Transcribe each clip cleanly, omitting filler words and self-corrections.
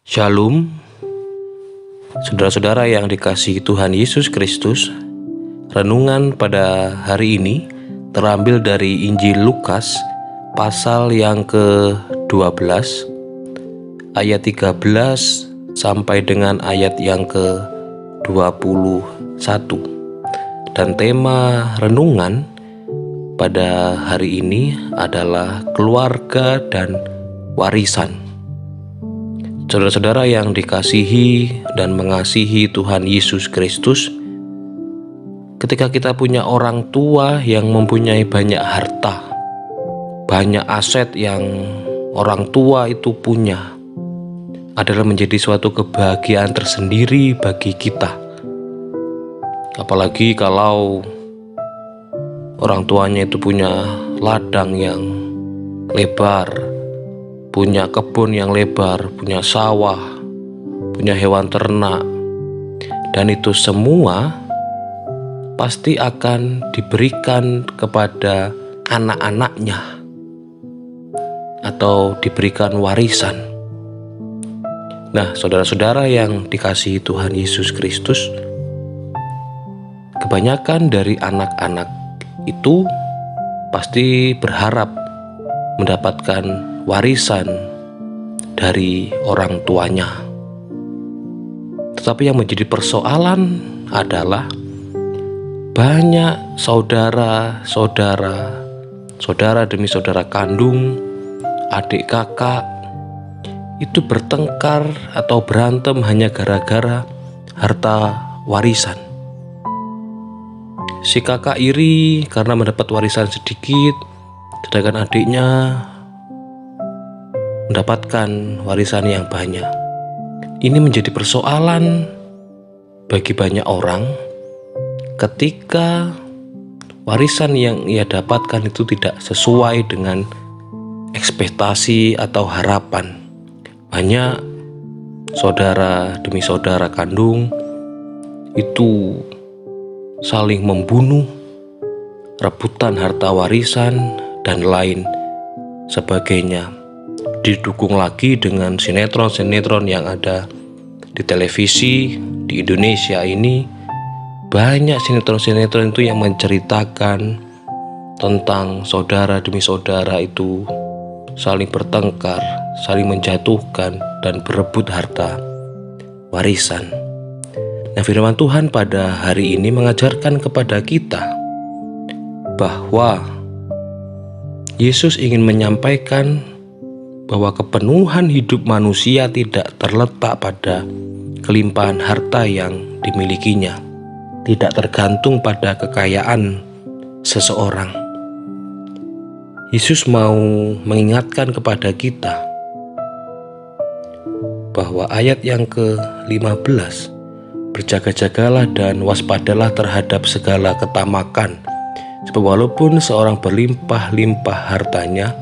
Shalom, saudara-saudara yang dikasihi Tuhan Yesus Kristus. Renungan pada hari ini terambil dari Injil Lukas pasal yang ke-12 ayat 13 sampai dengan ayat yang ke-21. Dan tema renungan pada hari ini adalah keluarga dan warisan. Saudara-saudara yang dikasihi dan mengasihi Tuhan Yesus Kristus, ketika kita punya orang tua yang mempunyai banyak harta, banyak aset yang orang tua itu punya, adalah menjadi suatu kebahagiaan tersendiri bagi kita. Apalagi kalau orang tuanya itu punya ladang yang lebar, punya kebun yang lebar, punya sawah, punya hewan ternak, dan itu semua pasti akan diberikan kepada anak-anaknya atau diberikan warisan. Nah, saudara-saudara yang dikasihi Tuhan Yesus Kristus, kebanyakan dari anak-anak itu pasti berharap mendapatkan warisan dari orang tuanya. Tetapi yang menjadi persoalan adalah banyak saudara demi saudara kandung, adik kakak itu bertengkar atau berantem hanya gara-gara harta warisan. Si kakak iri karena mendapat warisan sedikit, sedangkan adiknya mendapatkan warisan yang banyak. Ini menjadi persoalan bagi banyak orang ketika warisan yang ia dapatkan itu tidak sesuai dengan ekspektasi atau harapan. Banyak saudara demi saudara kandung itu saling membunuh, rebutan harta warisan, dan lain sebagainya. Didukung lagi dengan sinetron-sinetron yang ada di televisi di Indonesia ini. Banyak sinetron-sinetron itu yang menceritakan tentang saudara demi saudara itu saling bertengkar, saling menjatuhkan, dan berebut harta warisan. Nah, firman Tuhan pada hari ini mengajarkan kepada kita bahwa Yesus ingin menyampaikan bahwa kepenuhan hidup manusia tidak terletak pada kelimpahan harta yang dimilikinya, tidak tergantung pada kekayaan seseorang. Yesus mau mengingatkan kepada kita bahwa ayat yang ke-15, berjaga-jagalah dan waspadalah terhadap segala ketamakan, sebab walaupun seorang berlimpah-limpah hartanya,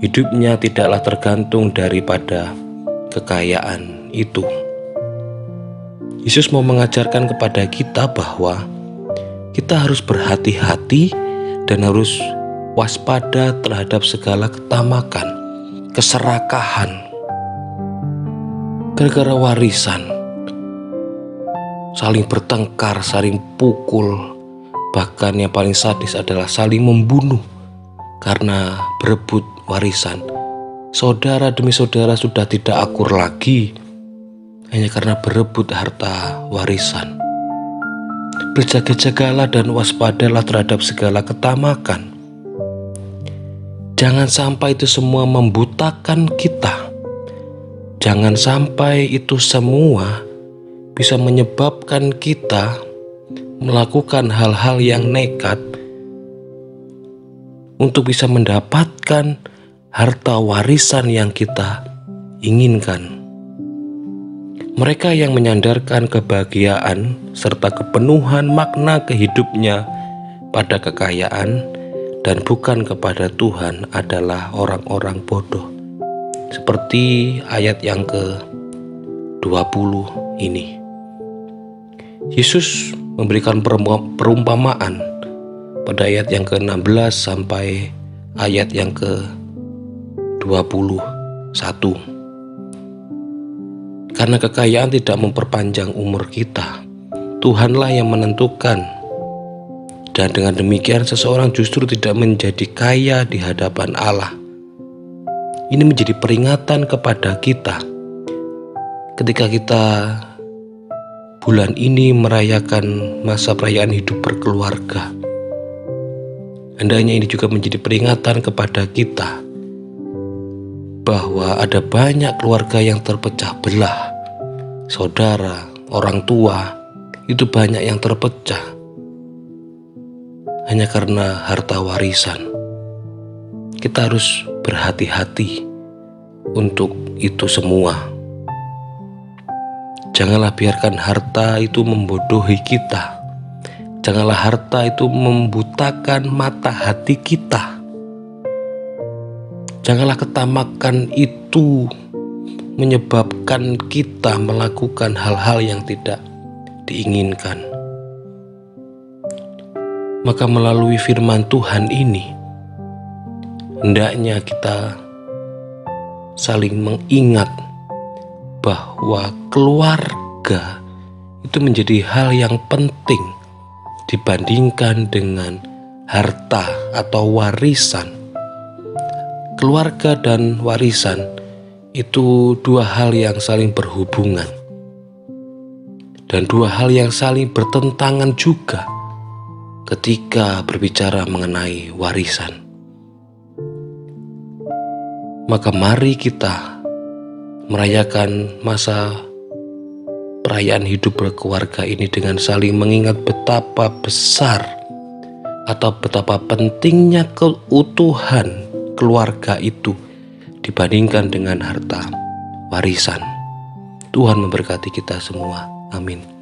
hidupnya tidaklah tergantung daripada kekayaan itu. Yesus mau mengajarkan kepada kita bahwa kita harus berhati-hati dan harus waspada terhadap segala ketamakan, keserakahan, gara-gara warisan, saling bertengkar, saling pukul, bahkan yang paling sadis adalah saling membunuh karena berebut warisan. Saudara demi saudara sudah tidak akur lagi hanya karena berebut harta warisan. Berjaga-jagalah dan waspadalah terhadap segala ketamakan. Jangan sampai itu semua membutakan kita. Jangan sampai itu semua bisa menyebabkan kita melakukan hal-hal yang nekat untuk bisa mendapatkan harta warisan yang kita inginkan. Mereka yang menyandarkan kebahagiaan serta kepenuhan makna kehidupnya pada kekayaan dan bukan kepada Tuhan adalah orang-orang bodoh. Seperti ayat yang ke-20 ini. Yesus memberikan perumpamaan pada ayat yang ke-16 sampai ayat yang ke-21. Karena kekayaan tidak memperpanjang umur kita. Tuhanlah yang menentukan. Dan dengan demikian seseorang justru tidak menjadi kaya di hadapan Allah. Ini menjadi peringatan kepada kita ketika kita bulan ini merayakan masa perayaan hidup berkeluarga. Hendaknya ini juga menjadi peringatan kepada kita bahwa ada banyak keluarga yang terpecah belah. Saudara, orang tua, itu banyak yang terpecah hanya karena harta warisan. Kita harus berhati-hati untuk itu semua. Janganlah biarkan harta itu membodohi kita. Janganlah harta itu membutakan mata hati kita. Janganlah ketamakan itu menyebabkan kita melakukan hal-hal yang tidak diinginkan. Maka melalui firman Tuhan ini, hendaknya kita saling mengingat bahwa keluarga itu menjadi hal yang penting dibandingkan dengan harta atau warisan. Keluarga dan warisan itu dua hal yang saling berhubungan dan dua hal yang saling bertentangan juga ketika berbicara mengenai warisan. Maka mari kita merayakan masa perayaan hidup berkeluarga ini dengan saling mengingat betapa besar atau betapa pentingnya keutuhan keluarga itu dibandingkan dengan harta warisan. Tuhan memberkati kita semua. Amin.